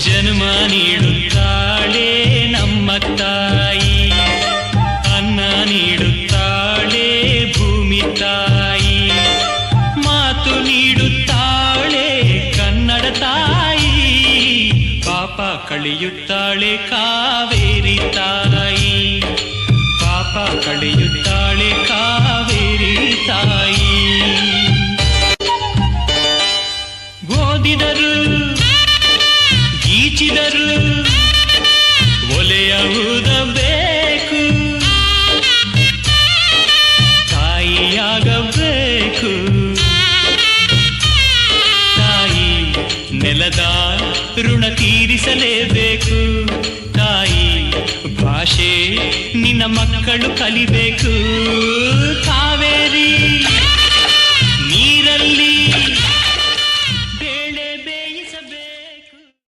ಜನ್ಮ ನೀಡುತ್ತಾಳೆ ನಮ್ಮ ತಾಯಿ, ಅನ್ನ ನೀಡುತ್ತಾಳೆ ಭೂಮಿ ತಾಯಿ, ಮಾತು ನೀಡುತ್ತಾಳೆ ಕನ್ನಡ ತಾಯಿ, ಪಾಪ ಕಳೆಯುತ್ತಾಳೆ ಕಾವೇರಿ ತಾಯಿ, ಪಾಪ ಕಳೆಯುತ್ತಾಳೆ ಕಾವೇರಿ ತಾಯಿ. ಓದಿದರು ಗೀಚಿದರು ಒಲೆಯ ಊದಬೇಕು, ತಾಯಿಯಾಗಬೇಕು. ತಾಯಿ ನೆಲದ ಋಣ ತೀರಿಸಲೇಬೇಕು, ತಾಯಿ ಭಾಷೆ ನಿನ್ನ ಮಕ್ಕಳು ಕಲಿಬೇಕು. ಕಾವೇರಿ